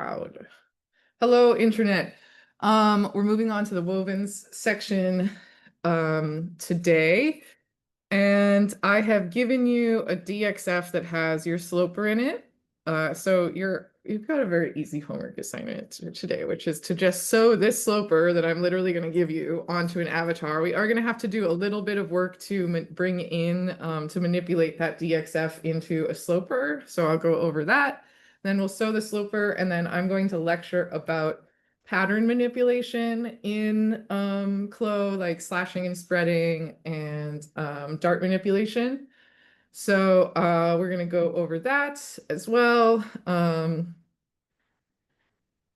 proud. Hello, internet. We're moving on to the wovens section today, and I have given you a DXF that has your sloper in it. So you've got a very easy homework assignment today, which is to just sew this sloper that I'm literally going to give you onto an avatar. We are going to have to do a little bit of work to bring in to manipulate that DXF into a sloper. So I'll go over that. Then we'll sew the sloper, and then I'm going to lecture about pattern manipulation in CLO, like slashing and spreading and dart manipulation. So we're going to go over that as well.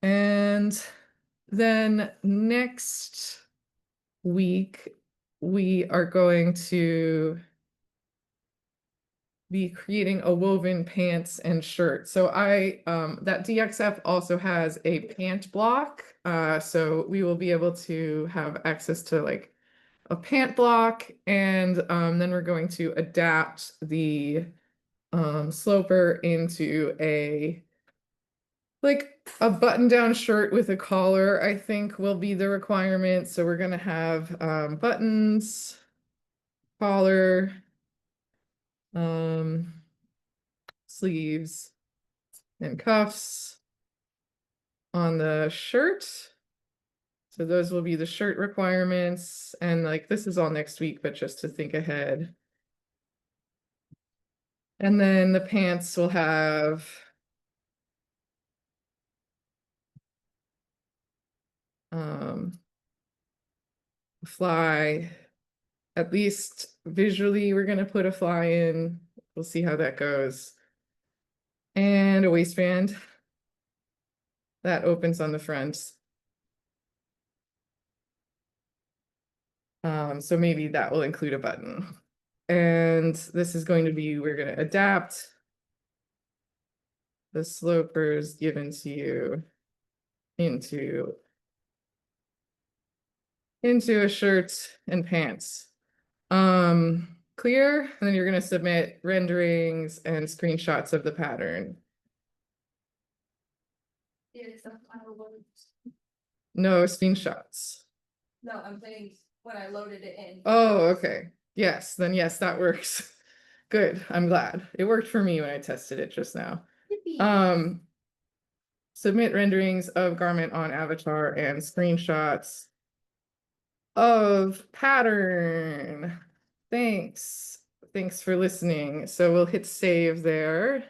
And then next week, we are going to be creating a woven pants and shirt. So that DXF also has a pant block. So we will be able to have access to like a pant block, and then we're going to adapt the sloper into a button-down shirt with a collar, I think will be the requirement. So we're gonna have buttons, collar, sleeves, and cuffs on the shirt. So those will be the shirt requirements. And like this is all next week, but just to think ahead. And then the pants will have fly. At least visually, we're going to put a fly in. We'll see how that goes. And a waistband that opens on the front. So maybe that will include a button. And this is going to be, we're going to adapt the slopers given to you into a shirt and pants. Clear? And then you're going to submit renderings and screenshots of the pattern. No screenshots. No, I'm saying when I loaded it in. Oh, okay. Yes, then yes, that works. Good. I'm glad. It worked for me when I tested it just now. Yippee. Submit renderings of garment on avatar and screenshots of pattern. Thanks. Thanks for listening. So we'll hit save there.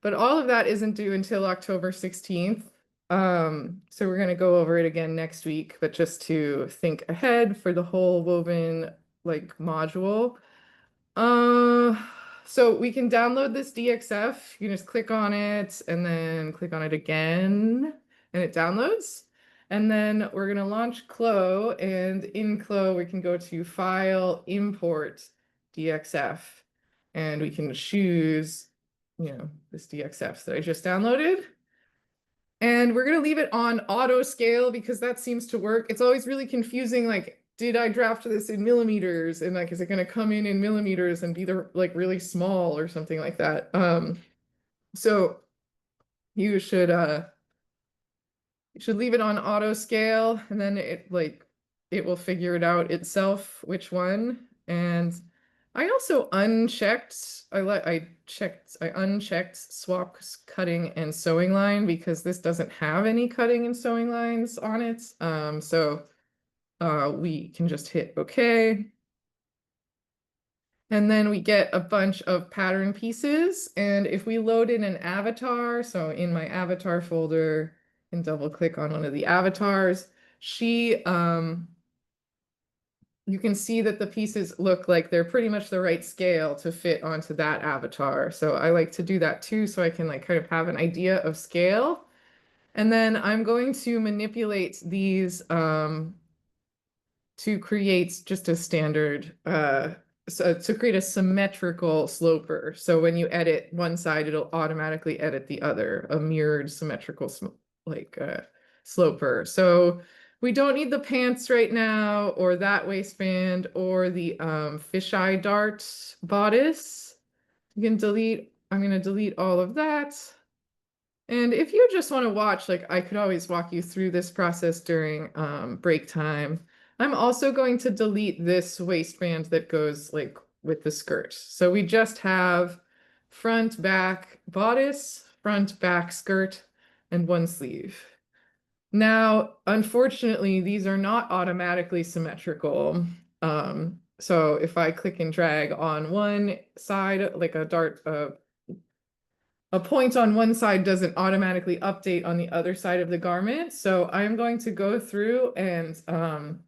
But all of that isn't due until October 16th. So we're going to go over it again next week, but just to think ahead for the whole woven like module. So we can download this DXF. You can just click on it and then click on it again, and it downloads. And then we're going to launch CLO, and in CLO, we can go to File, Import, DXF, and we can choose, this DXF that I just downloaded. And we're going to leave it on auto scale because that seems to work. It's always really confusing, like, did I draft this in millimeters? And like, is it going to come in millimeters and be really small or something like that? So you should leave it on auto scale, and then it will figure it out itself which one. And I also unchecked, I unchecked swap cutting and sewing line because this doesn't have any cutting and sewing lines on it. So we can just hit OK. And then we get a bunch of pattern pieces. And if we load in an avatar, so in my avatar folder, and double click on one of the avatars, you can see that the pieces look like they're pretty much the right scale to fit onto that avatar. So I like to do that too, so I can like kind of have an idea of scale. And then I'm going to manipulate these to create just a standard, so to create a symmetrical sloper. So when you edit one side, it'll automatically edit the other, a mirrored symmetrical sloper. So we don't need the pants right now, or that waistband, or the fisheye dart bodice. You can delete, I'm going to delete all of that. And if you just want to watch, like I could always walk you through this process during break time. I'm also going to delete this waistband that goes like with the skirt. So we just have front, back, bodice, front, back, skirt, and one sleeve. Now, unfortunately, these are not automatically symmetrical. So if I click and drag on one side, like a dart, a point on one side doesn't automatically update on the other side of the garment. So I'm going to go through and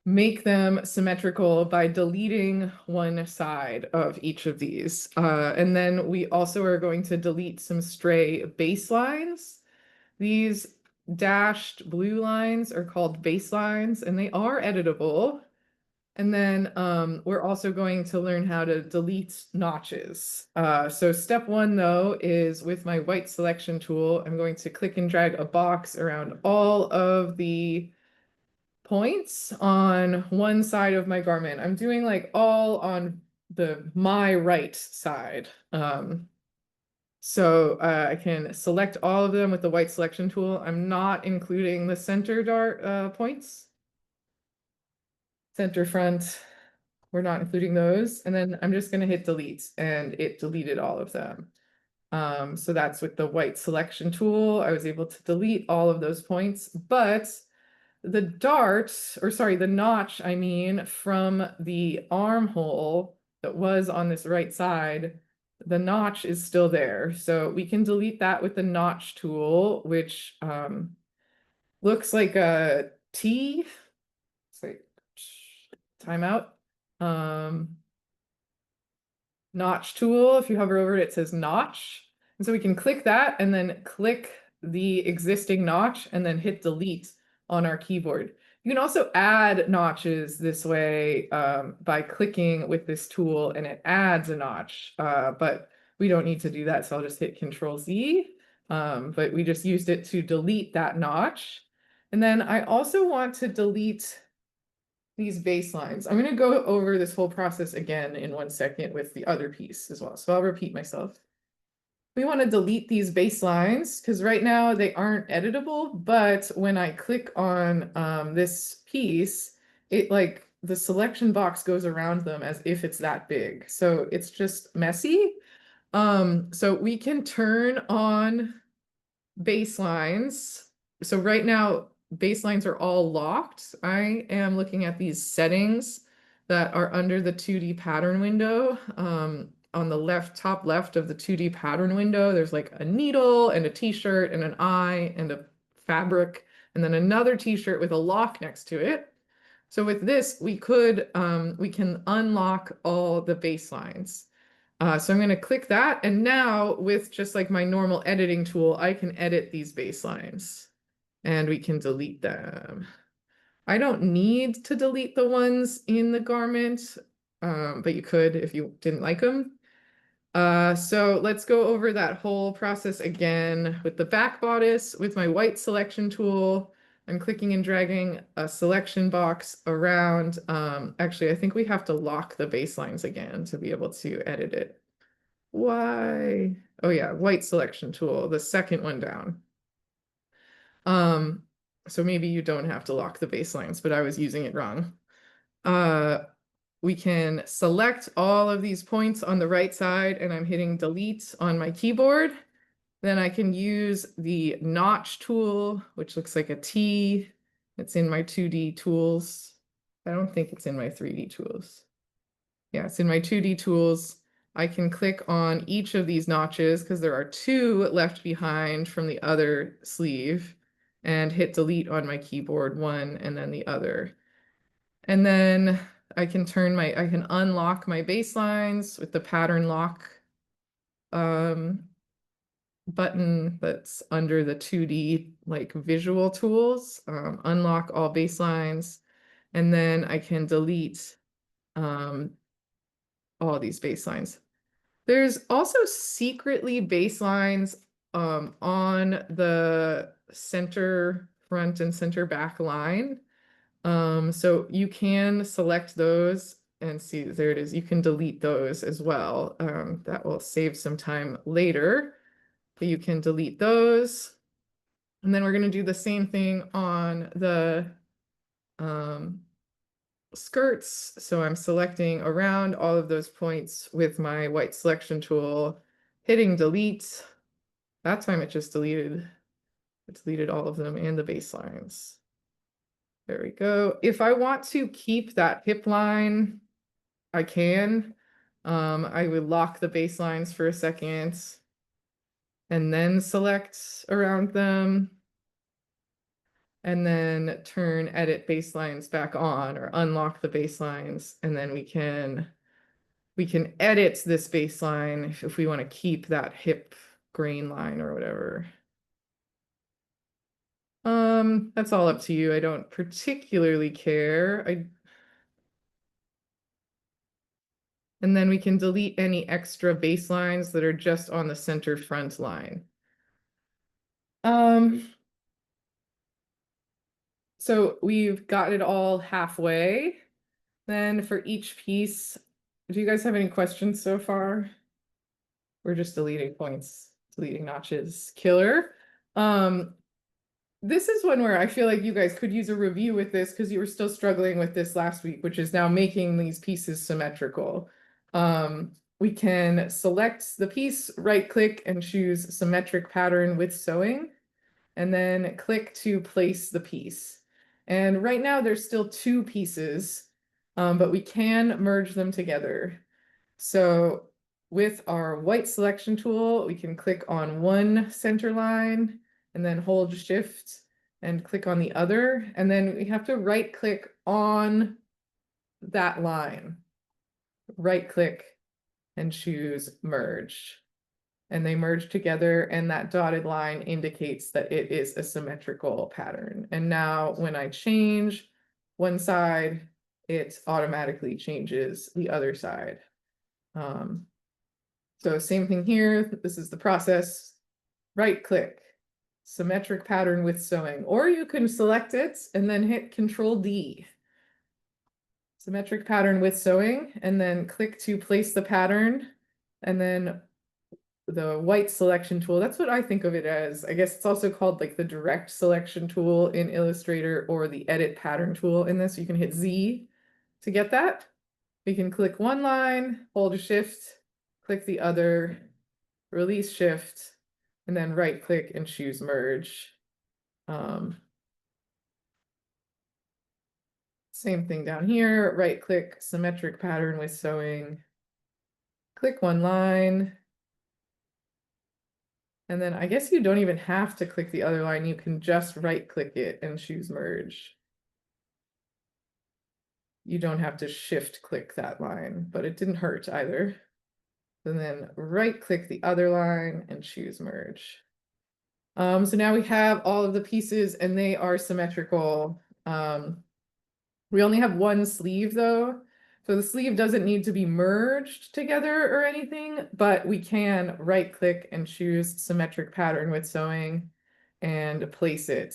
make them symmetrical by deleting one side of each of these. And then we also are going to delete some stray baselines. These dashed blue lines are called baselines, and they are editable. And then we're also going to learn how to delete notches. So step one, though, is with my white selection tool, I'm going to click and drag a box around all of the points on one side of my garment. I'm doing like all on my right side. So I can select all of them with the white selection tool. I'm not including the center dart points. Center front, we're not including those. And then I'm just gonna hit delete and it deleted all of them. So that's with the white selection tool. I was able to delete all of those points, but the dart, or sorry, the notch, I mean, from the armhole that was on this right side, the notch is still there. So we can delete that with the notch tool, which looks like a T. It's like timeout. Notch tool. If you hover over it, it says notch. And so we can click that and then click the existing notch and then hit delete on our keyboard. You can also add notches this way by clicking with this tool and it adds a notch, but we don't need to do that. So I'll just hit Control Z, but we just used it to delete that notch. And then I also want to delete these baselines. I'm going to go over this whole process again in 1 second with the other piece as well. So I'll repeat myself. We want to delete these baselines because right now they aren't editable, but when I click on this piece, it like the selection box goes around them as if it's that big. So it's just messy. So we can turn on baselines. So right now, baselines are all locked. I am looking at these settings that are under the 2D pattern window. On the left, top left of the 2D pattern window, there's like a needle and a t-shirt and an eye and a fabric, and then another t-shirt with a lock next to it. So with this, we can unlock all the baselines. So I'm going to click that. And now with just like my normal editing tool, I can edit these baselines and we can delete them. I don't need to delete the ones in the garment, but you could if you didn't like them. So let's go over that whole process again with the back bodice with my white selection tool. I'm clicking and dragging a selection box around. Actually, I think we have to lock the baselines again to be able to edit it. Why? Oh yeah, white selection tool, the second one down. Um, so maybe you don't have to lock the baselines, but I was using it wrong. We can select all of these points on the right side and I'm hitting delete on my keyboard. Then I can use the notch tool, which looks like a T. It's in my 2D tools. I don't think it's in my 3D tools. Yeah, it's in my 2D tools. I can click on each of these notches because there are two left behind from the other sleeve and hit delete on my keyboard, one and then the other. And then I can unlock my baselines with the pattern lock button that's under the 2D like visual tools, unlock all baselines, and then I can delete all these baselines. There's also secretly baselines on the center front and center back line. So you can select those and see, there it is. You can delete those as well. That will save some time later. but you can delete those. And then we're going to do the same thing on the skirts. So I'm selecting around all of those points with my white selection tool, hitting delete. That time it just deleted. It deleted all of them and the baselines. There we go. If I want to keep that hip line, I can. I would lock the baselines for a second and then select around them. And then turn edit baselines back on or unlock the baselines. And then we can edit this baseline if we want to keep that hip grain line or whatever. That's all up to you. I don't particularly care. And then we can delete any extra baselines that are just on the center front line. So we've got it all halfway. Then for each piece, do you guys have any questions so far? We're just deleting points, deleting notches. Killer. This is one where I feel like you guys could use a review with this because you were still struggling with this last week, which is now making these pieces symmetrical. We can select the piece, right click and choose symmetric pattern with sewing, and then click to place the piece. And right now there's still two pieces, but we can merge them together. So with our white selection tool, we can click on one center line and then hold shift and click on the other. And then we have to right click on that line, right click and choose merge. And they merge together, and that dotted line indicates that it is a symmetrical pattern. And now when I change one side, it automatically changes the other side. So same thing here. This is the process. Right click, symmetric pattern with sewing, or you can select it and then hit Control D. Symmetric pattern with sewing, and then click to place the pattern, and then the white selection tool. That's what I think of it as. I guess it's also called like the direct selection tool in Illustrator or the edit pattern tool in this. You can hit Z to get that. We can click one line, hold shift, click the other, release shift, and then right click and choose merge. Same thing down here, right click, symmetric pattern with sewing, click one line. And then I guess you don't even have to click the other line. You can just right click it and choose merge. You don't have to shift click that line, but it didn't hurt either. And then right click the other line and choose merge. So now we have all of the pieces and they are symmetrical. We only have one sleeve though. So the sleeve doesn't need to be merged together or anything, but we can right click and choose symmetric pattern with sewing and place it.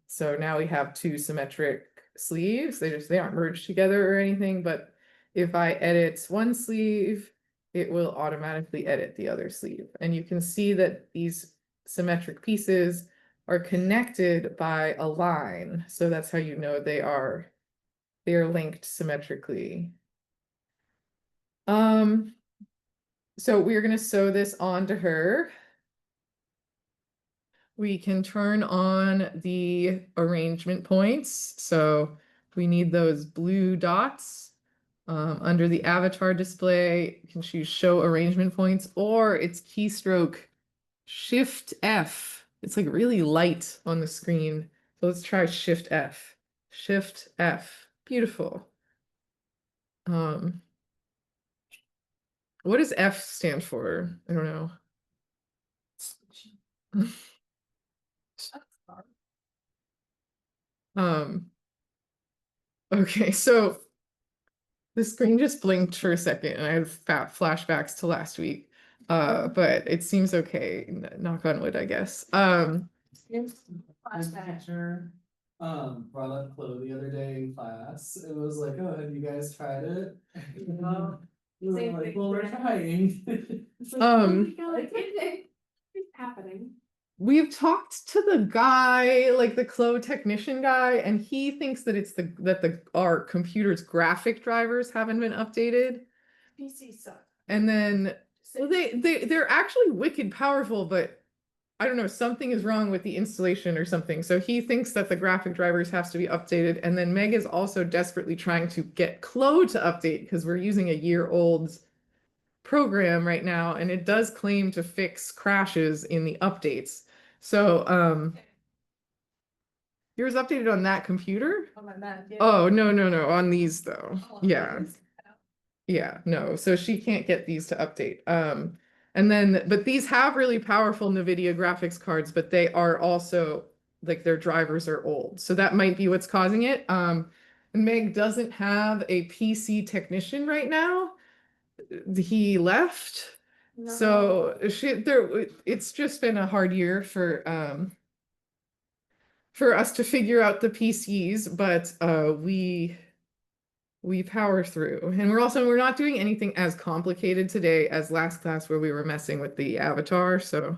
So now we have two symmetric sleeves. They aren't merged together or anything, but if I edit one sleeve, it will automatically edit the other sleeve. And you can see that these symmetric pieces are connected by a line. So that's how you know they are linked symmetrically. So we're going to sew this onto her. We can turn on the arrangement points. So we need those blue dots. Under the avatar display, you can choose show arrangement points, or it's keystroke Shift F. It's like really light on the screen. So let's try Shift F. Shift F. Beautiful. What does F stand for? I don't know. Okay, so the screen just blinked for a second and I had flashbacks to last week. But it seems okay. Knock on wood, I guess. Flashback. Brought up Chloe the other day in class. It was like, oh, have you guys tried it? We were Same like, thing. well, we're trying. Um, happening. We've talked to the guy, like the CLO technician guy, and he thinks that it's our computer's graphic drivers haven't been updated. PC suck. And then well, they're actually wicked powerful, but I don't know, something is wrong with the installation or something. So he thinks that the graphic drivers has to be updated. And then Meg is also desperately trying to get CLO to update because we're using a year-old program right now, and it does claim to fix crashes in the updates. So yours updated on that computer? On my Mac, yeah. Oh, no, on these though. Oh, Yeah. Yeah, no. So she can't get these to update. And then, but these have really powerful NVIDIA graphics cards, but they are also like their drivers are old. So that might be what's causing it. Meg doesn't have a PC technician right now. He left. So it's just been a hard year for us to figure out the PCs, but we power through. And we're not doing anything as complicated today as last class where we were messing with the avatar. So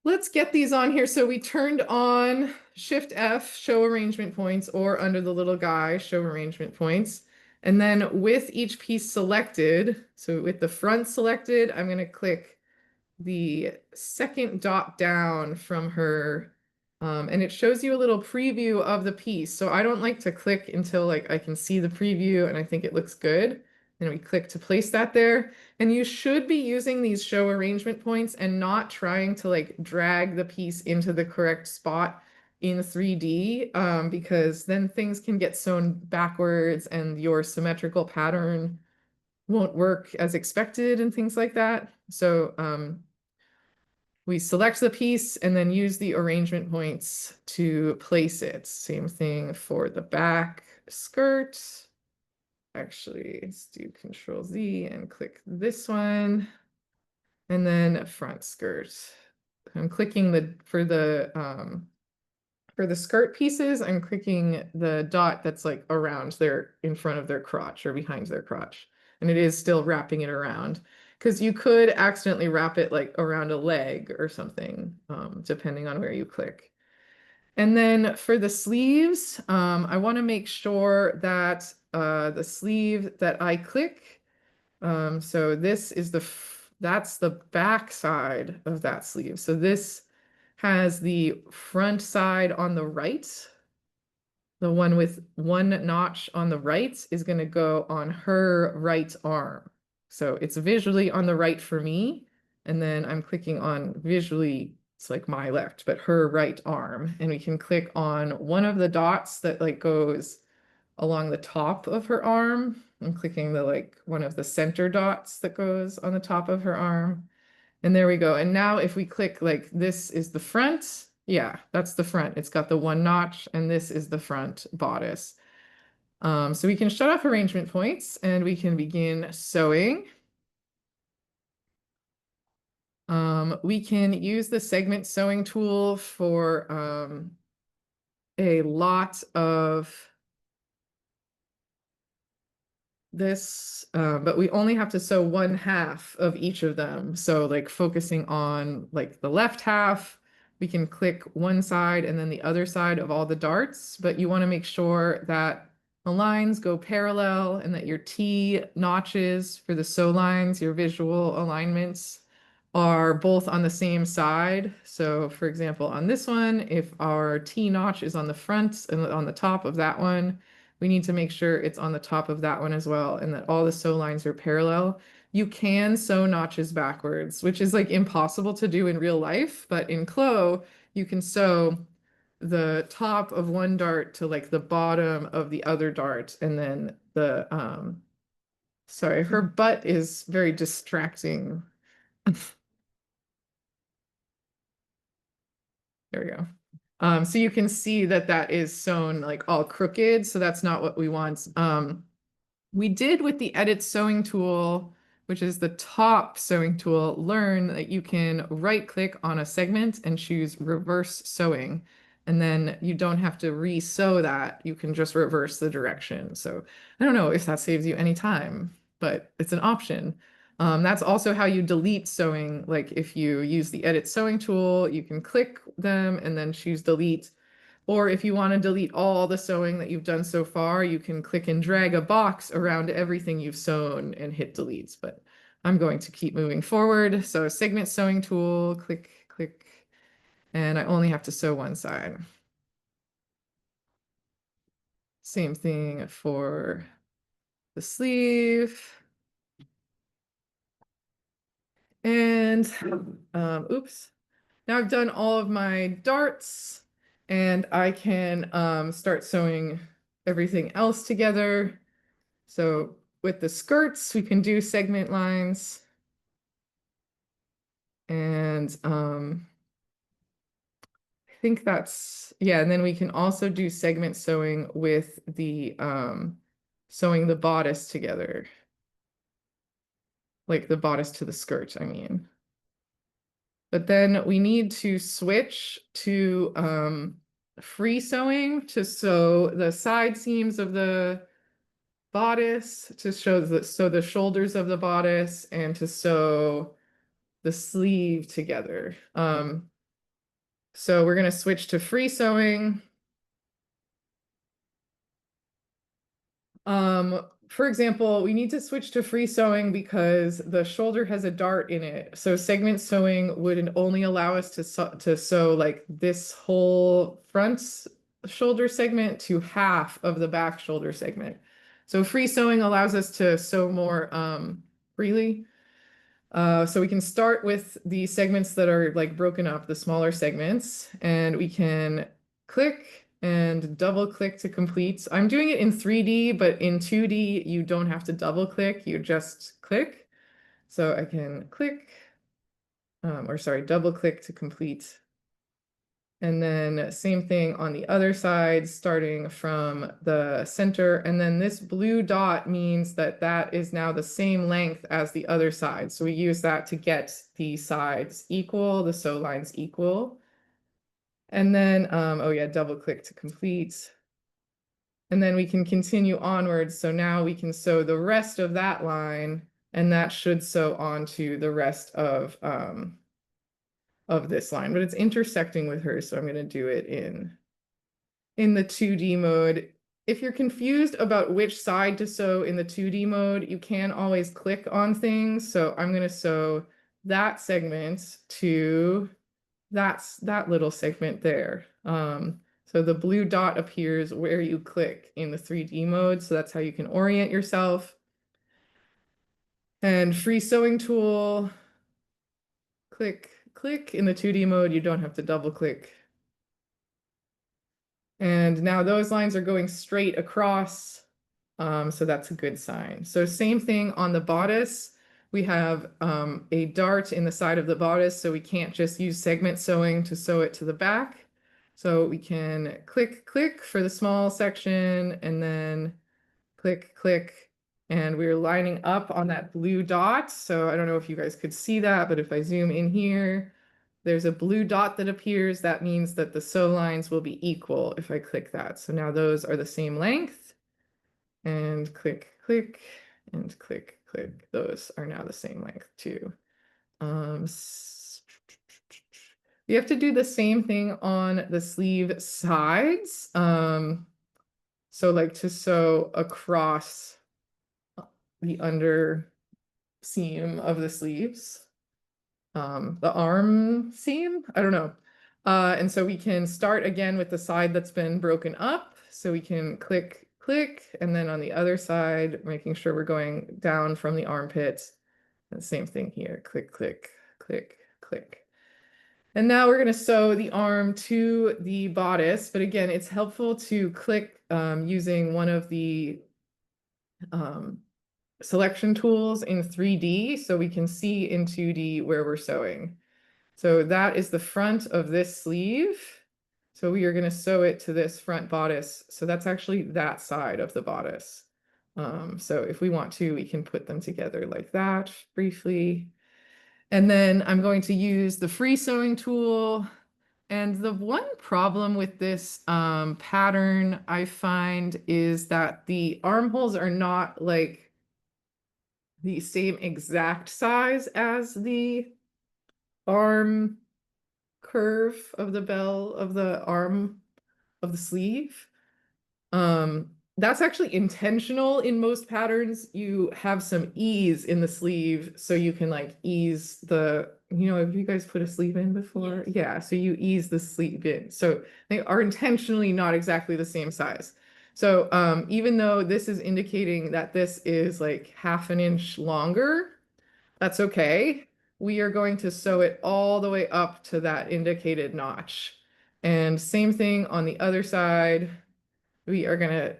let's get these on here. So we turned on Shift F, show arrangement points, or under the little guy, show arrangement points. And then with each piece selected, so with the front selected, I'm going to click the second dot down from her, and it shows you a little preview of the piece. So I don't like to click until like I can see the preview and I think it looks good. And we click to place that there. And you should be using these show arrangement points and not trying to like drag the piece into the correct spot in 3D, because then things can get sewn backwards and your symmetrical pattern won't work as expected and things like that. So we select the piece and then use the arrangement points to place it. Same thing for the back skirt. Actually, let's do Control Z and click this one. And then front skirt. I'm clicking for the skirt pieces, I'm clicking the dot that's like around in front of their crotch or behind their crotch. And it is still wrapping it around, because you could accidentally wrap it like around a leg or something, depending on where you click. And then for the sleeves, I want to make sure that the sleeve that I click, so this is that's the back side of that sleeve. So this has the front side on the right. The one with one notch on the right is going to go on her right arm. So it's visually on the right for me. And then I'm clicking on visually, it's like my left, but her right arm. And we can click on one of the dots that like goes along the top of her arm. I'm clicking one of the center dots that goes on the top of her arm. And there we go. And now if we click like this is the front, yeah, that's the front. It's got the one notch, and this is the front bodice. So we can shut off arrangement points and we can begin sewing. We can use the segment sewing tool for a lot of this, but we only have to sew one half of each of them. So like focusing on like the left half, we can click one side and then the other side of all the darts, but you want to make sure that the lines go parallel and that your T notches for the sew lines, your visual alignments, are both on the same side. So for example, on this one, if our T notch is on the front and on the top of that one, we need to make sure it's on the top of that one as well, and that all the sew lines are parallel. You can sew notches backwards, which is like impossible to do in real life, but in CLO, you can sew the top of one dart to like the bottom of the other dart, and then sorry, her butt is very distracting. There we go. So you can see that that is sewn like all crooked, so that's not what we want. We did with the edit sewing tool, which is the top sewing tool, learn that you can right click on a segment and choose reverse sewing. And then you don't have to re-sew that. You can just reverse the direction. So I don't know if that saves you any time, but it's an option. That's also how you delete sewing. Like if you use the edit sewing tool, you can click them and then choose delete. Or if you want to delete all the sewing that you've done so far, you can click and drag a box around everything you've sewn and hit delete. But I'm going to keep moving forward. So segment sewing tool, click, click, and I only have to sew one side. Same thing for the sleeve. And oops. Now I've done all of my darts and I can start sewing everything else together. So with the skirts, we can do segment lines. And I think that's, yeah, and then we can also do segment sewing with the sewing the bodice together. Like the bodice to the skirt, I mean. But then we need to switch to free sewing to sew the side seams of the bodice, to sew the shoulders of the bodice, and to sew the sleeve together. So we're going to switch to free sewing. For example, we need to switch to free sewing because the shoulder has a dart in it. So segment sewing would only allow us to sew like this whole front shoulder segment to half of the back shoulder segment. So free sewing allows us to sew more freely. So we can start with the segments that are like broken up, the smaller segments, and we can click and double click to complete. I'm doing it in 3D, but in 2D, you don't have to double click, you just click. So I can click, or sorry, double click to complete. And then same thing on the other side, starting from the center. And then this blue dot means that that is now the same length as the other side. So we use that to get the sides equal, the sew lines equal. And then, oh yeah, double click to complete. And then we can continue onwards. So now we can sew the rest of that line, and that should sew onto the rest of this line, but it's intersecting with hers, so I'm going to do it in the 2D mode. If you're confused about which side to sew in the 2D mode, you can always click on things. So I'm going to sew that segment to that little segment there. So the blue dot appears where you click in the 3D mode. So that's how you can orient yourself. And free sewing tool, click, click. In the 2D mode, you don't have to double click. And now those lines are going straight across. So that's a good sign. So same thing on the bodice. We have a dart in the side of the bodice, so we can't just use segment sewing to sew it to the back. So we can click, click for the small section, and then click, click. And we're lining up on that blue dot. So I don't know if you guys could see that, but if I zoom in here, there's a blue dot that appears. That means that the sew lines will be equal if I click that. So now those are the same length. And click, click, and click, click. Those are now the same length too. We have to do the same thing on the sleeve sides. So like to sew across the under seam of the sleeves. The arm seam, I don't know. And so we can start again with the side that's been broken up. So we can click, click, and then on the other side, making sure we're going down from the armpit. And same thing here, click, click, click, click. And now we're going to sew the arm to the bodice. But again, it's helpful to click using one of the selection tools in 3D so we can see in 2D where we're sewing. So that is the front of this sleeve. So we are going to sew it to this front bodice. So that's actually that side of the bodice. So if we want to, we can put them together like that briefly. And then I'm going to use the free sewing tool. And the one problem with this pattern I find is that the armholes are not like the same exact size as the arm curve of the bell of the arm of the sleeve. That's actually intentional in most patterns. You have some ease in the sleeve so you can like ease the, have you guys put a sleeve in before? Yes. Yeah, so you ease the sleeve in. So they are intentionally not exactly the same size. So even though this is indicating that this is like half an inch longer, that's okay. We are going to sew it all the way up to that indicated notch. And same thing on the other side. We are gonna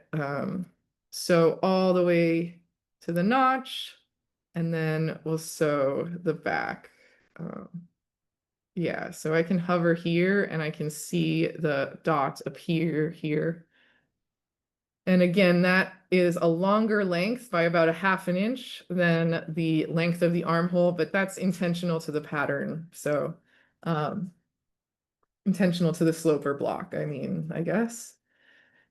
sew all the way to the notch, and then we'll sew the back. Yeah, so I can hover here and I can see the dot appear here. And again, that is a longer length by about a half an inch than the length of the armhole, but that's intentional to the pattern. So intentional to the sloper block, I mean, I guess.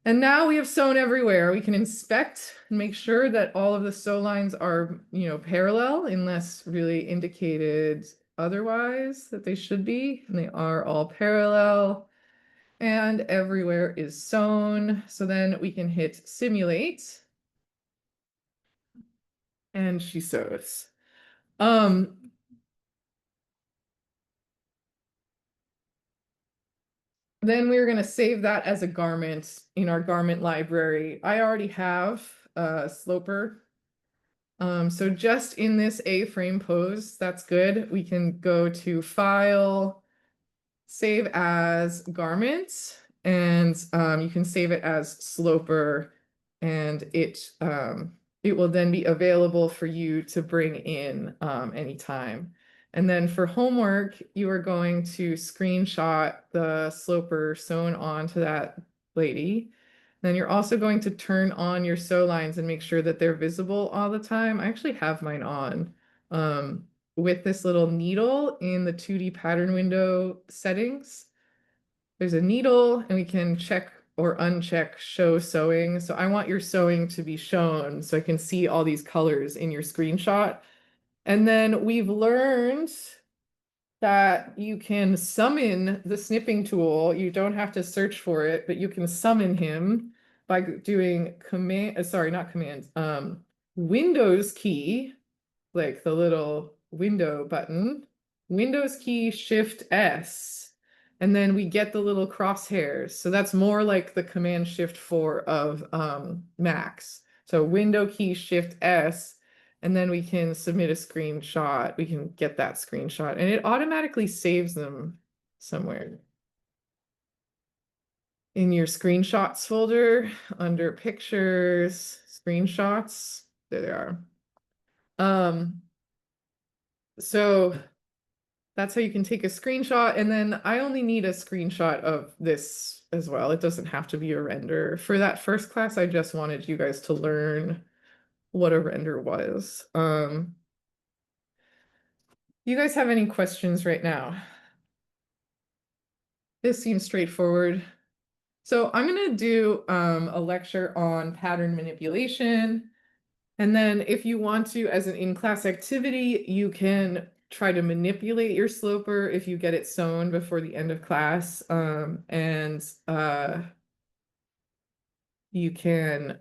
And now we have sewn everywhere. We can inspect and make sure that all of the sew lines are, parallel unless really indicated otherwise that they should be. And they are all parallel. And everywhere is sewn. So then we can hit simulate. And she sews. Then we're going to save that as a garment in our garment library. I already have a sloper. So just in this A-frame pose, that's good. We can go to File, Save as Garment, and you can save it as Sloper, and it will then be available for you to bring in anytime. And then for homework, you are going to screenshot the sloper sewn onto that lady. Then you're also going to turn on your sew lines and make sure that they're visible all the time. I actually have mine on with this little needle in the 2D pattern window settings. There's a needle and we can check or uncheck show sewing. So I want your sewing to be shown so I can see all these colors in your screenshot. And then we've learned that you can summon the snipping tool. You don't have to search for it, but you can summon him by doing Windows key, like the little window button, Windows key Shift S, and then we get the little crosshairs. So that's more like the Command Shift 4 of Macs. So window key Shift S, and then we can submit a screenshot. We can get that screenshot, and it automatically saves them somewhere in your screenshots folder under pictures, screenshots. There they are. So that's how you can take a screenshot. And then I only need a screenshot of this as well. It doesn't have to be a render. For that first class, I just wanted you guys to learn what a render was. You guys have any questions right now? This seems straightforward. So I'm going to do a lecture on pattern manipulation. And then if you want to, as an in-class activity, you can try to manipulate your sloper if you get it sewn before the end of class. You can,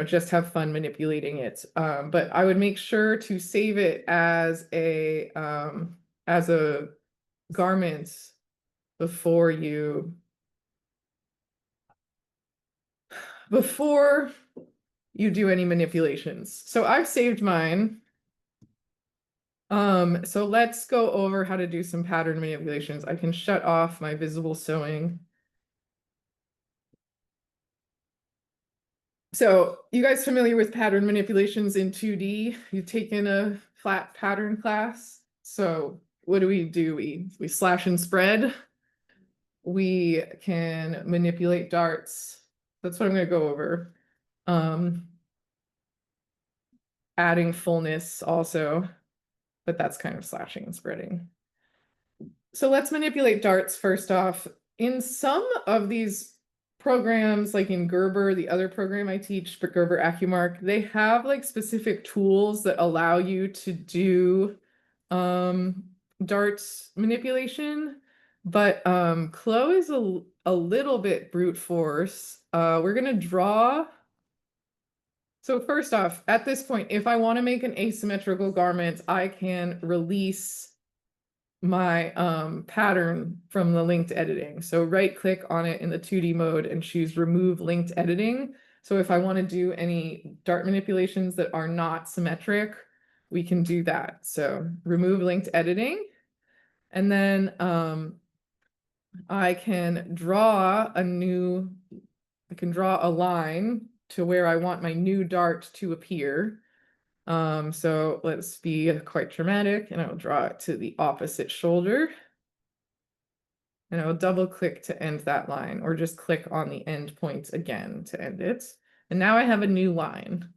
just have fun manipulating it. But I would make sure to save it as a garment before you do any manipulations. So I've saved mine. So let's go over how to do some pattern manipulations. I can shut off my visible sewing. So you guys familiar with pattern manipulations in 2D? You've taken a flat pattern class. So what do? We slash and spread. We can manipulate darts. That's what I'm going to go over. Adding fullness also, but that's kind of slashing and spreading. So let's manipulate darts first off. In some of these programs like in Gerber, the other program I teach for Gerber AccuMark, they have like specific tools that allow you to do dart manipulation, but CLO is a little bit brute force. We're gonna draw. So first off, at this point, if I want to make an asymmetrical garment, I can release my pattern from the linked editing. So right click on it in the 2D mode and choose remove linked editing. So if I want to do any dart manipulations that are not symmetric, we can do that. So remove linked editing. And then I can draw a line to where I want my new dart to appear. So let's be quite dramatic, and I'll draw it to the opposite shoulder. And I'll double click to end that line, or just click on the end point again to end it. And now I have a new line.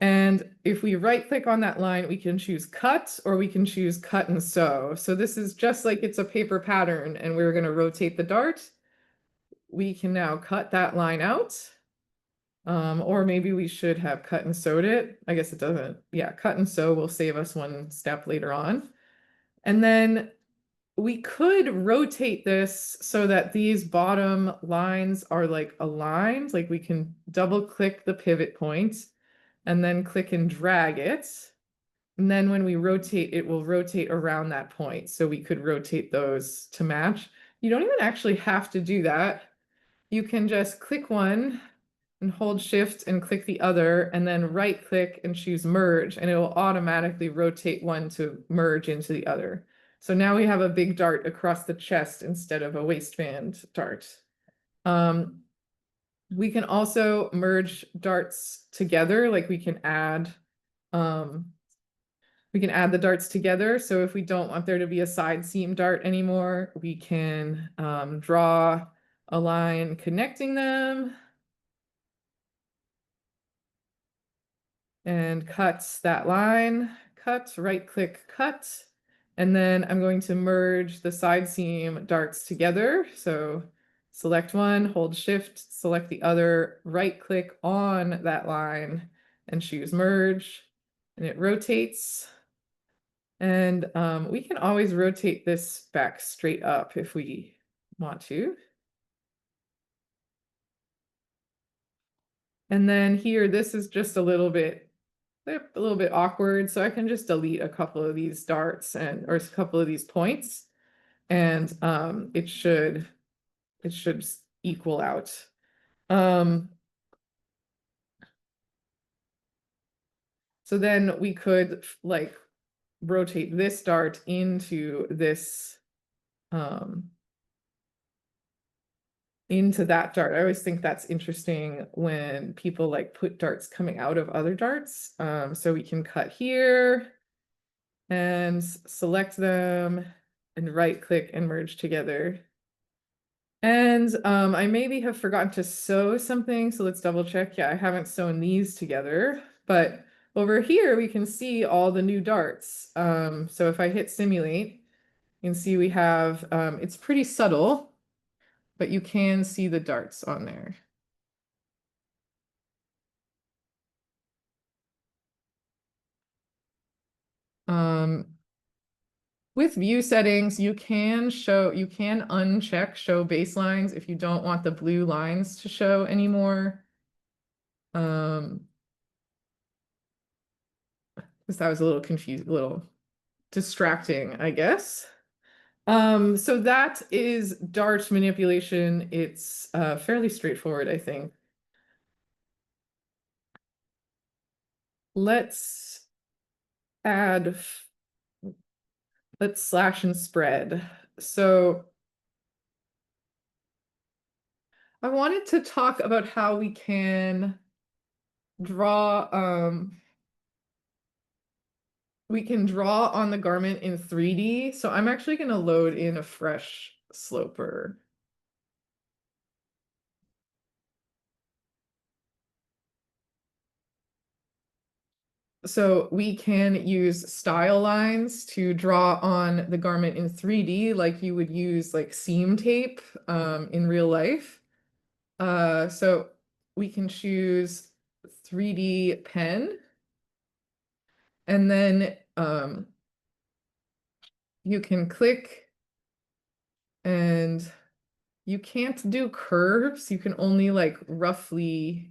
And if we right click on that line, we can choose cut, or we can choose cut and sew. So this is just like it's a paper pattern, and we're going to rotate the dart. We can now cut that line out. Or maybe we should have cut and sewed it. I guess it doesn't. Yeah, cut and sew will save us one step later on. And then we could rotate this so that these bottom lines are like aligned. Like we can double click the pivot point and then click and drag it. And then when we rotate, it will rotate around that point. So we could rotate those to match. You don't even actually have to do that. You can just click one and hold shift and click the other, and then right click and choose merge, and it will automatically rotate one to merge into the other. So now we have a big dart across the chest instead of a waistband dart. We can also merge darts together, like we can add the darts together. So if we don't want there to be a side seam dart anymore, we can draw a line connecting them and cut that line, cut, right click, cut. And then I'm going to merge the side seam darts together. So select one, hold shift, select the other, right click on that line and choose merge, and it rotates. And we can always rotate this back straight up if we want to. And then here, this is just a little bit awkward. So I can just delete a couple of these darts or a couple of these points, and it should equal out. So then we could like rotate this dart into this into that dart. I always think that's interesting when people like put darts coming out of other darts. So we can cut here and select them and right click and merge together. And I maybe have forgotten to sew something, so let's double check. Yeah, I haven't sewn these together, but over here we can see all the new darts. So if I hit simulate, you can see we have, it's pretty subtle, but you can see the darts on there. With view settings, you can uncheck show baselines if you don't want the blue lines to show anymore. Because that was a little confused, a little distracting, I guess. So that is dart manipulation. It's fairly straightforward, I think. Let's slash and spread. So I wanted to talk about how we can draw on the garment in 3D. So I'm actually going to load in a fresh sloper. So we can use style lines to draw on the garment in 3D like you would use like seam tape in real life. So we can choose 3D pen. And then you can click and you can't do curves. You can only like roughly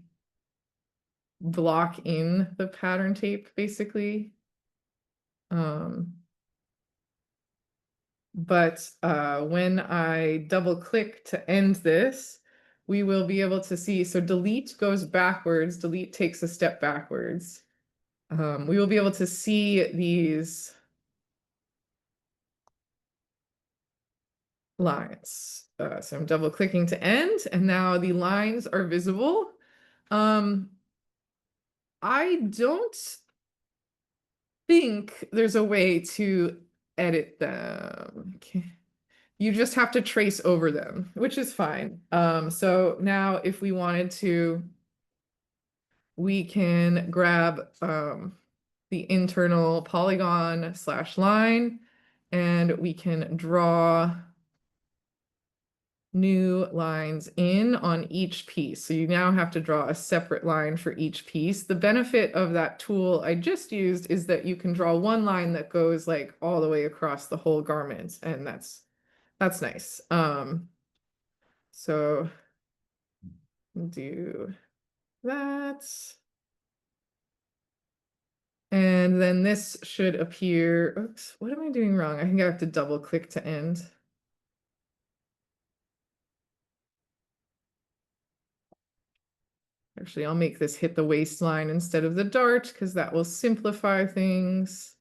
block in the pattern tape, basically. But when I double click to end this, we will be able to see, so delete goes backwards, delete takes a step backwards. We will be able to see these lines. So I'm double clicking to end, and now the lines are visible. I don't think there's a way to edit them. Okay. You just have to trace over them, which is fine. So now if we wanted to, we can grab the internal polygon / line, and we can draw new lines in on each piece. So you now have to draw a separate line for each piece. The benefit of that tool I just used is that you can draw one line that goes like all the way across the whole garment, and that's nice. So do that. And then this should appear. Oops, what am I doing wrong? I think I have to double click to end. Actually, I'll make this hit the waistline instead of the dart because that will simplify things.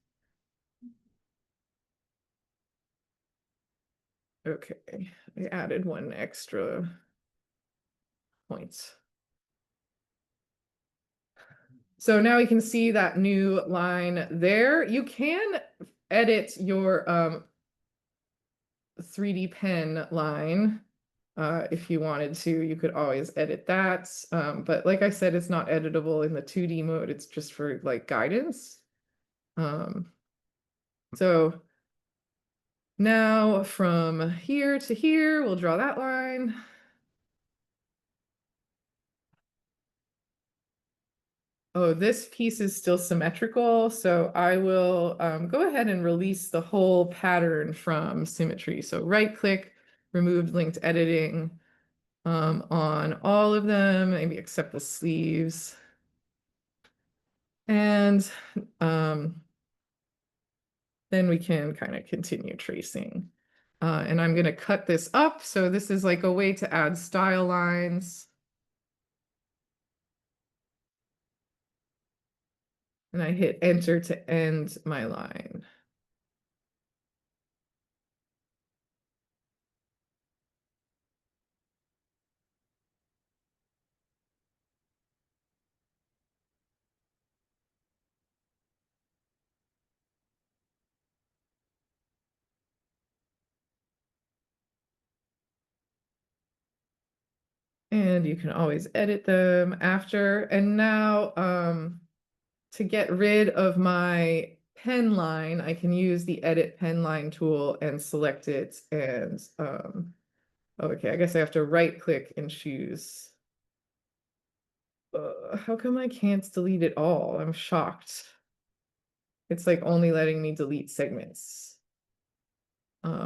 Okay, I added one extra point. So now we can see that new line there. You can edit your 3D pen line if you wanted to. You could always edit that. But like I said, it's not editable in the 2D mode. It's just for like guidance. So now from here to here, we'll draw that line. Oh, this piece is still symmetrical, so I will go ahead and release the whole pattern from symmetry. So right click, remove linked editing on all of them, maybe except the sleeves. And then we can kind of continue tracing. And I'm going to cut this up. So this is like a way to add style lines. And I hit enter to end my line. And you can always edit them after. And now to get rid of my pen line, I can use the edit pen line tool and select it. And okay, I guess I have to right click and choose. How come I can't delete it all? I'm shocked. It's like only letting me delete segments,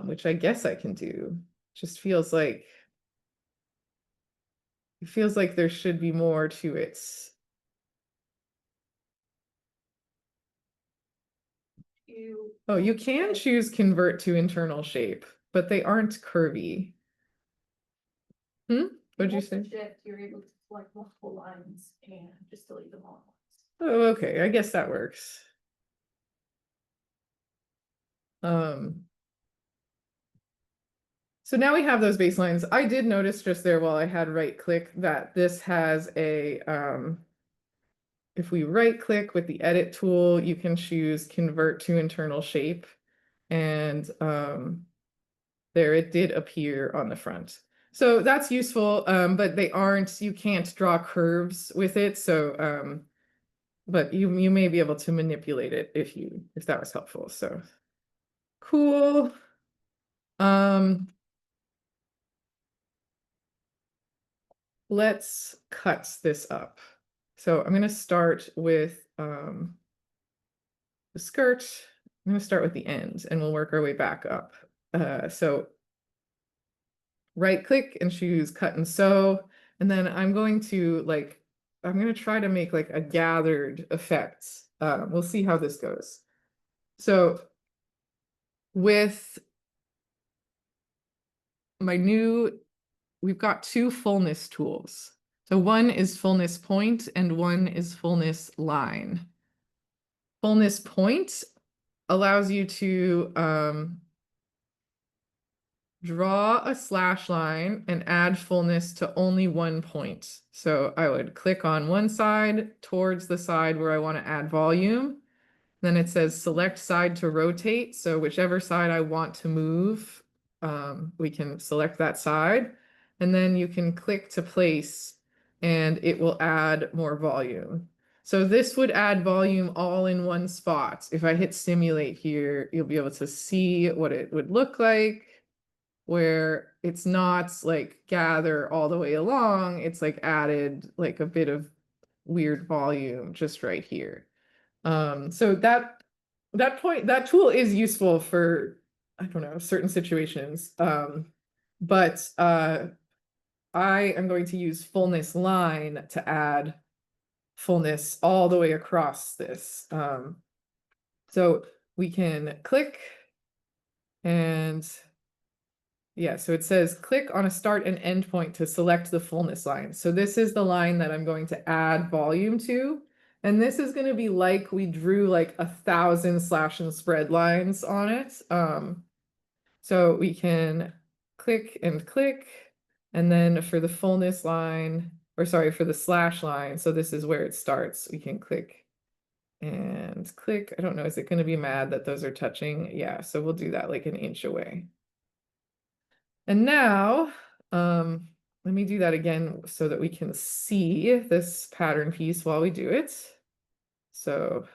which I guess I can do. Just feels like it feels like there should be more to it. Oh, you can choose convert to internal shape, but they aren't curvy. What'd you say? Shift, you're able to select multiple lines and just delete them all at once. Oh, okay, I guess that works. So now we have those baselines. I did notice just there while I had right click that this has a if we right click with the edit tool, you can choose convert to internal shape. And there it did appear on the front. So that's useful, but they aren't, you can't draw curves with it. So, but you may be able to manipulate it if that was helpful. So cool. let's cut this up. So I'm going to start with the skirt. I'm going to start with the end and we'll work our way back up. So right click and choose cut and sew. And then I'm going to try to make like a gathered effect. We'll see how this goes. So with my new, we've got two fullness tools. So one is fullness point and one is fullness line. Fullness point allows you to draw a slash line and add fullness to only one point. So I would click on one side towards the side where I want to add volume. Then it says select side to rotate. So whichever side I want to move, we can select that side. And then you can click to place and it will add more volume. So this would add volume all in one spot. If I hit simulate here, you'll be able to see what it would look like, where it's not like gather all the way along. It's like added like a bit of weird volume just right here. So that tool is useful for, I don't know, certain situations. But I am going to use fullness line to add fullness all the way across this. So we can click and yeah, so it says click on a start and end point to select the fullness line. So this is the line that I'm going to add volume to. And this is going to be like we drew like 1,000 slash and spread lines on it. So we can click and click. And then for the fullness line, or sorry, for the slash line, so this is where it starts. We can click and click. I don't know, is it going to be mad that those are touching? Yeah, so we'll do that like an inch away. And now, let me do that again so that we can see this pattern piece while we do it. So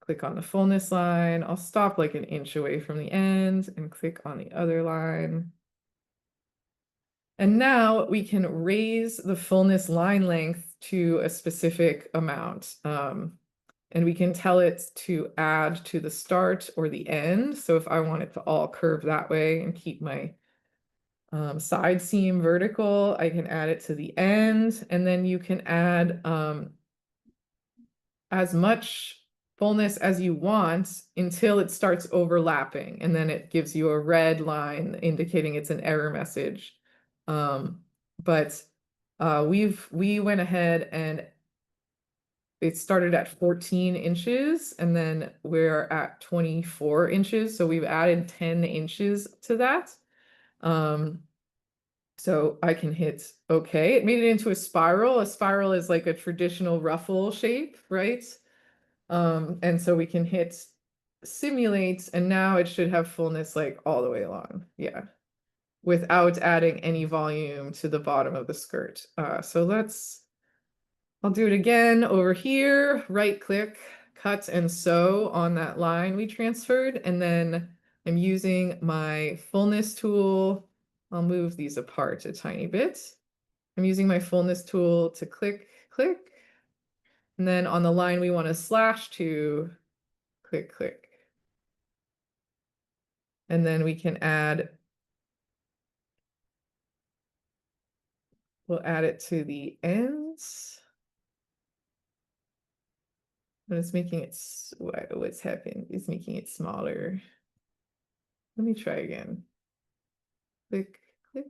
click on the fullness line. I'll stop like an inch away from the end and click on the other line. And now we can raise the fullness line length to a specific amount. And we can tell it to add to the start or the end. So if I want it to all curve that way and keep my side seam vertical, I can add it to the end, and then you can add as much fullness as you want until it starts overlapping, and then it gives you a red line indicating it's an error message. But we went ahead and it started at 14 inches and then we're at 24 inches. So we've added 10 inches to that. So I can hit OK. It made it into a spiral. A spiral is like a traditional ruffle shape, right? And so we can hit simulate, and now it should have fullness like all the way along. Yeah, without adding any volume to the bottom of the skirt. So I'll do it again over here, right click, cut and sew on that line we transferred, and then I'm using my fullness tool. I'll move these apart a tiny bit. I'm using my fullness tool to click, click. And then on the line we want to slash to, click, click. And then we can we'll add it to the ends. But it's making it, what's happened? It's making it smaller. Let me try again. Click, click.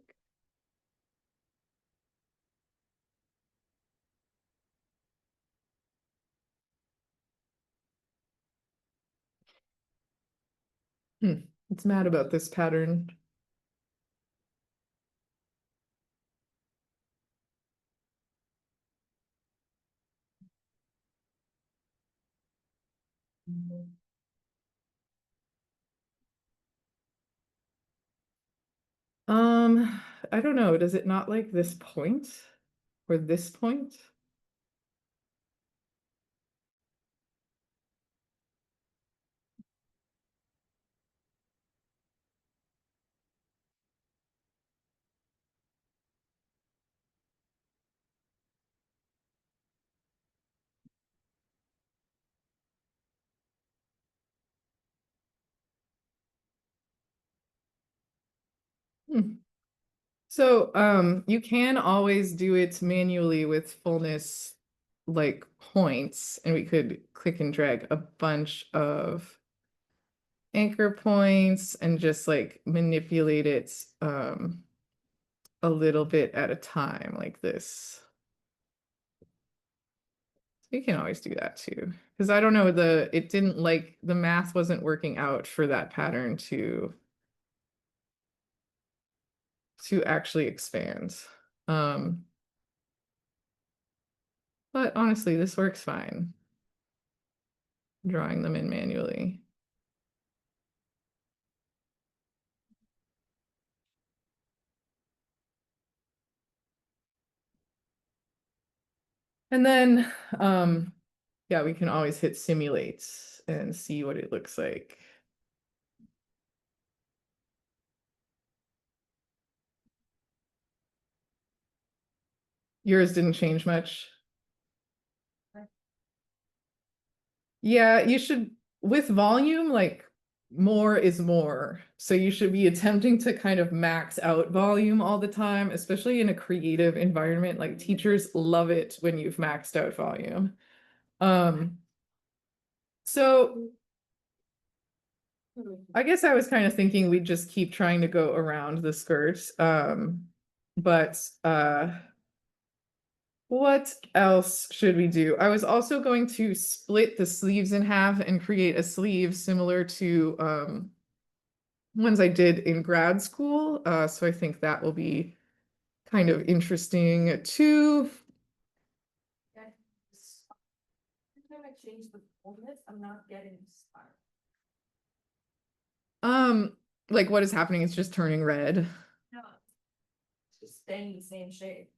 It's mad about this pattern. I don't know. Does it not like this point or this point? So, you can always do it manually with fullness like points, and we could click and drag a bunch of anchor points and just like manipulate it a little bit at a time like this. You can always do that too. Because I don't know, it didn't like the math wasn't working out for that pattern to actually expand. But honestly, this works fine. Drawing them in manually. And then, yeah, we can always hit simulate and see what it looks like. Yours didn't change much. Yeah, you should, with volume, like more is more. So you should be attempting to kind of max out volume all the time, especially in a creative environment. Like teachers love it when you've maxed out volume. So I guess I was kind of thinking we'd just keep trying to go around the skirt. But what else should we do? I was also going to split the sleeves in half and create a sleeve similar to ones I did in grad school. So I think that will be kind of interesting too. Every time I change the fullness, I'm not getting style. Like what is happening is just turning red. No, it's just staying the same shape.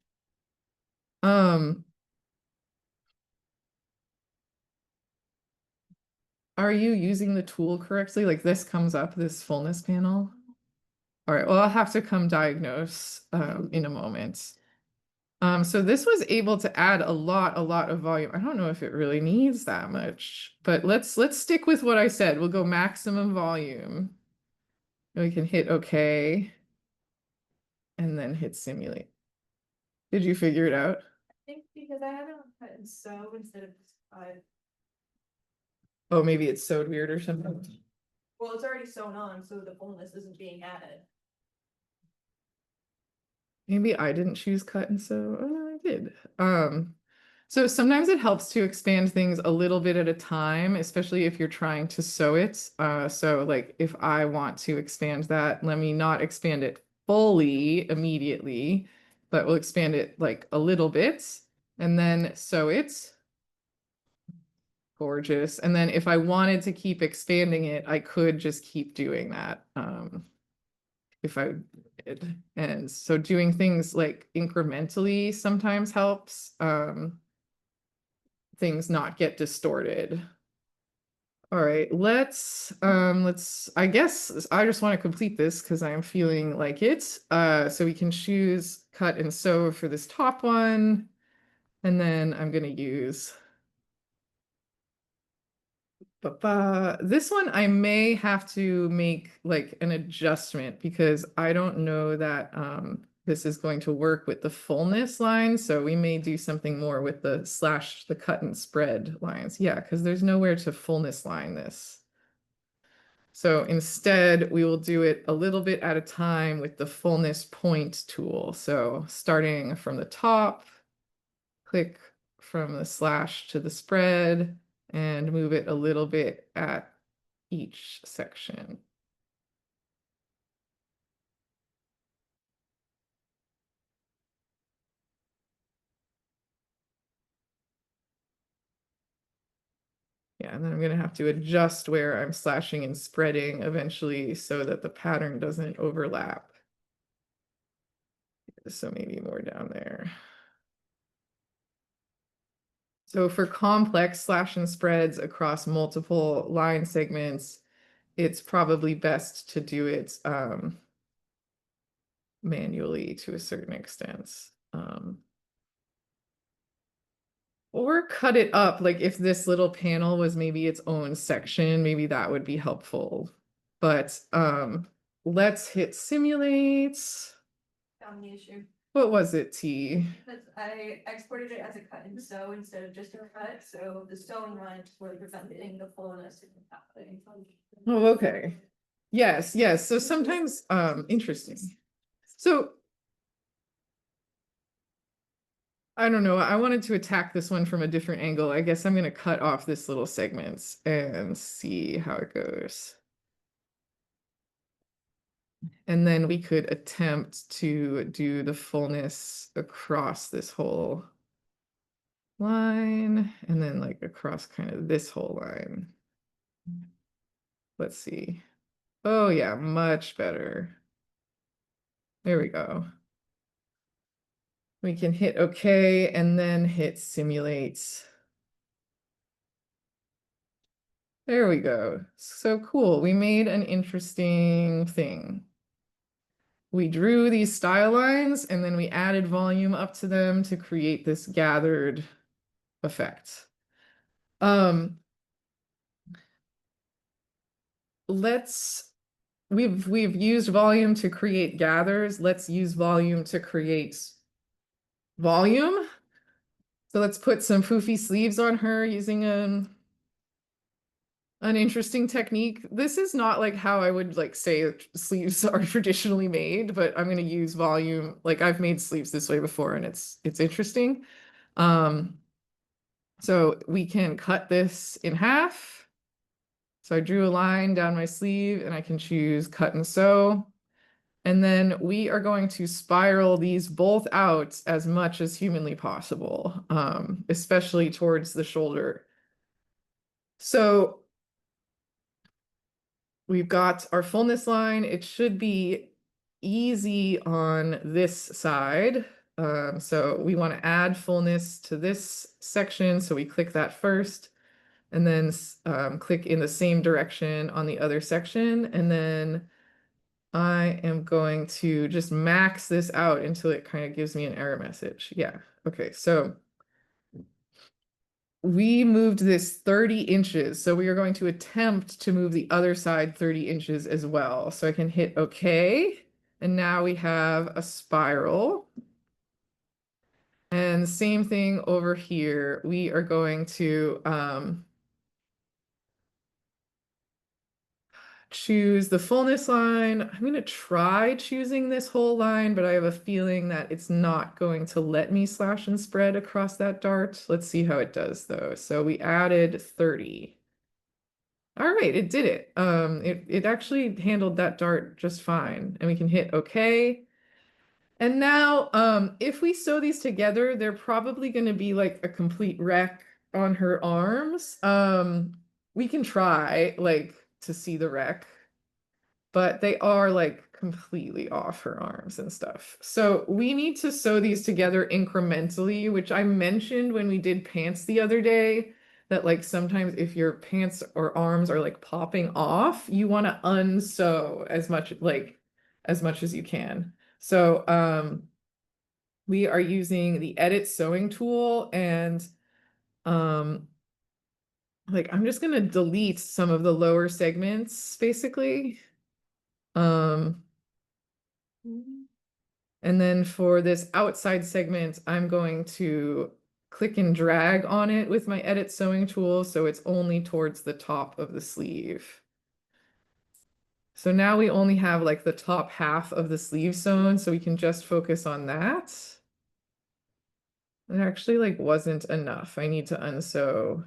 Um, are you using the tool correctly? Like this comes up, this fullness panel? All right, well, I'll have to come diagnose in a moment. So this was able to add a lot of volume. I don't know if it really needs that much, but let's stick with what I said. We'll go maximum volume. We can hit OK and then hit simulate. Did you figure it out? I think because I have it on cut and sew instead of, Oh, maybe it's sewed weird or something. well, it's already sewn on, so the fullness isn't being added. Maybe I didn't choose cut and sew. Oh, no, I did. So sometimes it helps to expand things a little bit at a time, especially if you're trying to sew it. So like if I want to expand that, let me not expand it fully immediately, but we'll expand it like a little bit and then sew it. Gorgeous. And then if I wanted to keep expanding it, I could just keep doing that. If I did. And so doing things like incrementally sometimes helps things not get distorted. All right, let's I guess I just want to complete this because I'm feeling like it. So we can choose cut and sew for this top one, and then I'm gonna use this one I may have to make like an adjustment because I don't know that this is going to work with the fullness line. So we may do something more with the slash the cut and spread lines. Yeah, because there's nowhere to fullness line this. So instead, we will do it a little bit at a time with the fullness point tool. So starting from the top, click from the slash to the spread and move it a little bit at each section. Yeah, and then I'm going to have to adjust where I'm slashing and spreading eventually so that the pattern doesn't overlap. So maybe more down there. So for complex slash and spreads across multiple line segments, it's probably best to do it manually to a certain extent. Or cut it up, like if this little panel was maybe its own section, maybe that would be helpful. But let's hit simulate. Found the issue, What was it, T? because I exported it as a cut and sew instead of just a cut, so the sewing lines were preventing the fullness from happening. Oh, okay. Yes, yes. So sometimes, interesting. So I don't know. I wanted to attack this one from a different angle. I guess I'm going to cut off this little segment and see how it goes. And then we could attempt to do the fullness across this whole line and then like across kind of this whole line. Let's see. Oh yeah, much better. There we go. We can hit OK and then hit simulate. There we go. So cool. We made an interesting thing. We drew these style lines and then we added volume up to them to create this gathered effect. We've used volume to create gathers. Let's use volume to create volume. So let's put some poofy sleeves on her using an interesting technique. This is not like how I would like say sleeves are traditionally made, but I'm going to use volume. Like I've made sleeves this way before and it's interesting. So we can cut this in half. So I drew a line down my sleeve and I can choose cut and sew. And then we are going to spiral these both out as much as humanly possible, especially towards the shoulder. So we've got our fullness line. It should be easy on this side. So we want to add fullness to this section. So we click that first and then click in the same direction on the other section. And then I am going to just max this out until it kind of gives me an error message. Yeah. Okay. So we moved this 30 inches. So we are going to attempt to move the other side 30 inches as well. So I can hit OK. And now we have a spiral. And same thing over here. We are going to choose the fullness line. I'm going to try choosing this whole line, but I have a feeling that it's not going to let me slash and spread across that dart. Let's see how it does though. So we added 30. All right, it did it. It actually handled that dart just fine. And we can hit OK. And now, if we sew these together, they're probably going to be like a complete wreck on her arms. We can try like to see the wreck, but they are like completely off her arms and stuff. So we need to sew these together incrementally, which I mentioned when we did pants the other day, that like sometimes if your pants or arms are like popping off, you want to unsew as much as you can. So we are using the edit sewing tool and like I'm just gonna delete some of the lower segments basically. Um, and then for this outside segment, I'm going to click and drag on it with my edit sewing tool so it's only towards the top of the sleeve. So now we only have like the top half of the sleeve sewn, so we can just focus on that. It actually like wasn't enough. I need to unsew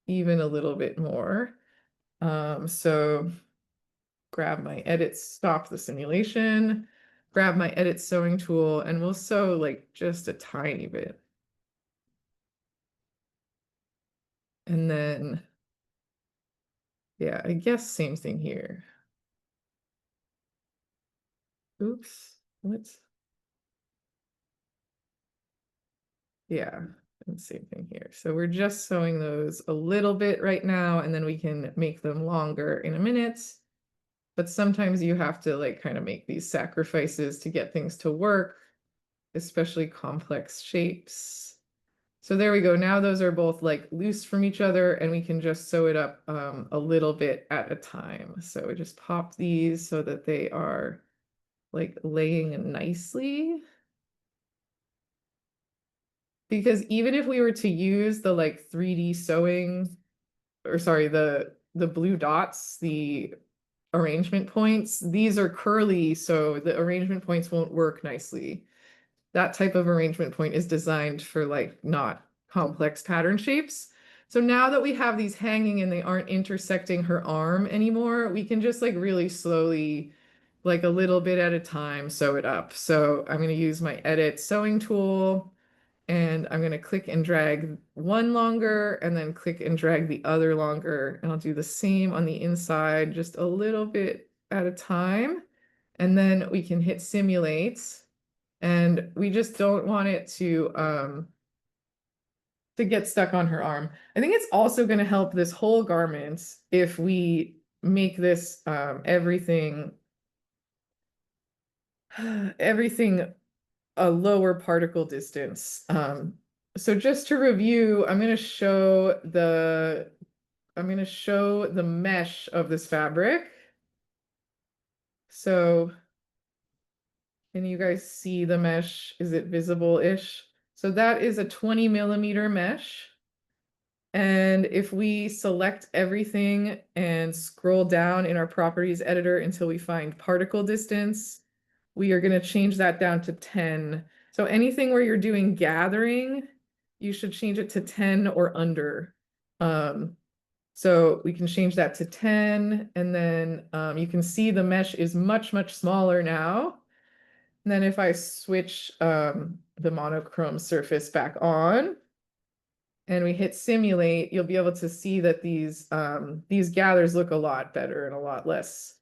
even a little bit more. So grab my edit, stop the simulation, grab my edit sewing tool, and we'll sew like just a tiny bit. And then, yeah, I guess same thing here. Oops, what? Yeah, and same thing here. So we're just sewing those a little bit right now, and then we can make them longer in a minute. But sometimes you have to like kind of make these sacrifices to get things to work, especially complex shapes. So there we go. Now those are both like loose from each other and we can just sew it up a little bit at a time. So we just pop these so that they are like laying nicely. Because even if we were to use the like 3D sewing, or sorry, the blue dots, the arrangement points, these are curly, so the arrangement points won't work nicely. That type of arrangement point is designed for like not complex pattern shapes. So now that we have these hanging and they aren't intersecting her arm anymore, we can just like really slowly, like a little bit at a time, sew it up. So I'm going to use my edit sewing tool and I'm going to click and drag one longer and then click and drag the other longer. And I'll do the same on the inside, just a little bit at a time. And then we can hit simulate. And we just don't want it to get stuck on her arm. I think it's also going to help this whole garment if we make this everything everything a lower particle distance. So just to review, I'm going to show the mesh of this fabric. So can you guys see the mesh? Is it visible-ish? So that is a 20 millimeter mesh. And if we select everything and scroll down in our properties editor until we find particle distance, we are going to change that down to 10. So anything where you're doing gathering, you should change it to 10 or under. So we can change that to 10, and then you can see the mesh is much, much smaller now. And then if I switch the monochrome surface back on and we hit simulate, you'll be able to see that these gathers look a lot better and a lot less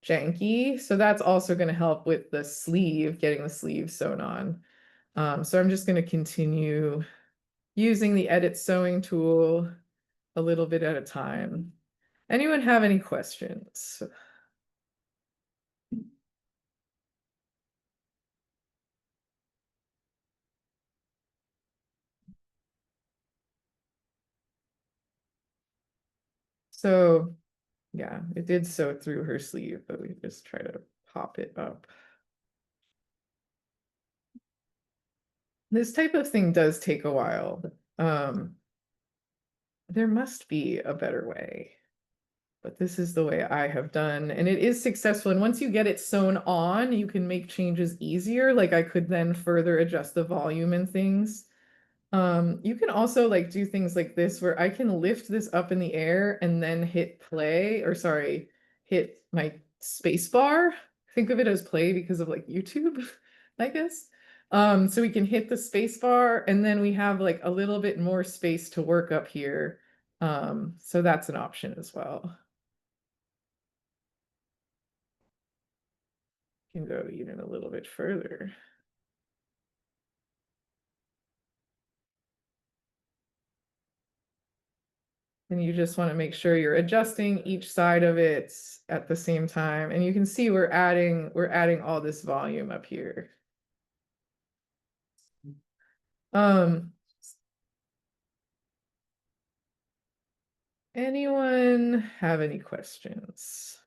janky. So that's also going to help with the sleeve, getting the sleeve sewn on. So I'm just going to continue using the edit sewing tool a little bit at a time. Anyone have any questions? So yeah, it did sew through her sleeve, but we just try to pop it up. This type of thing does take a while. There must be a better way, but this is the way I have done, and it is successful. And once you get it sewn on, you can make changes easier. Like I could then further adjust the volume and things. You can also like do things like this where I can lift this up in the air and then hit play, or sorry, hit my space bar. Think of it as play because of like YouTube, I guess. So we can hit the space bar and then we have like a little bit more space to work up here. So that's an option as well. You can go even a little bit further. And you just want to make sure you're adjusting each side of it at the same time. And you can see we're adding all this volume up here. Anyone have any questions?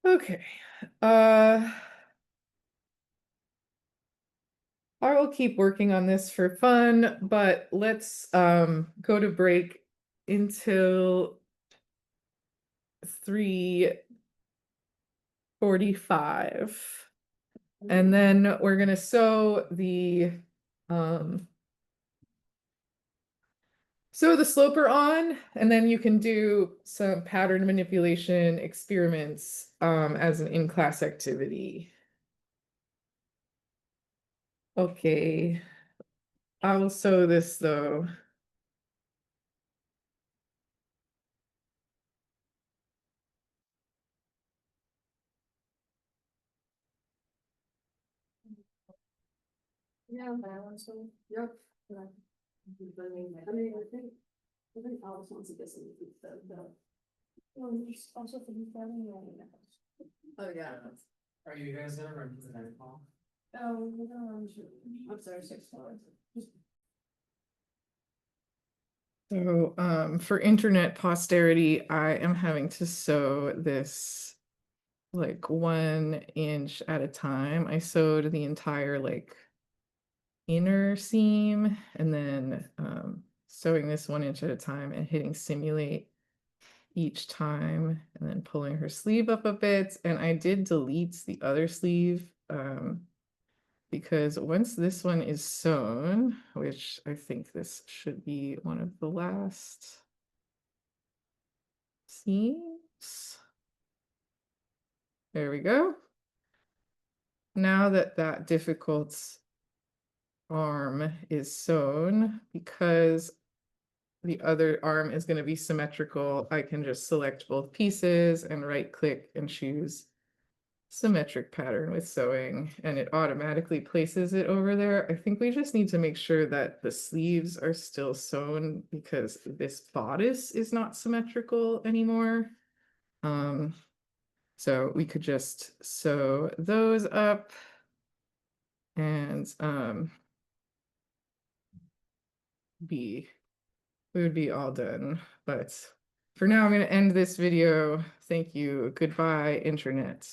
Okay. I will keep working on this for fun, but let's go to break until 3:45. And then we're gonna sew the sloper on, and then you can do some pattern manipulation experiments as an in-class activity. Okay, I will sew this though. Yeah, so, yep. I think Alice wants to get some food though. Well, there's also for you. Oh, yeah. Are you guys gonna run to the night call? I'm sorry, 6 4. So for internet posterity, I am having to sew this like 1 inch at a time. I sewed the entire like inner seam and then sewing this 1 inch at a time and hitting simulate each time and then pulling her sleeve up a bit. And I did delete the other sleeve because once this one is sewn, which I think this should be one of the last seams. There we go. Now that that difficult arm is sewn, because the other arm is going to be symmetrical, I can just select both pieces and right click and choose symmetric pattern with sewing, and it automatically places it over there. I think we just need to make sure that the sleeves are still sewn because this bodice is not symmetrical anymore. So we could just sew those up and we would be all done. But for now, I'm going to end this video. Thank you. Goodbye, internet.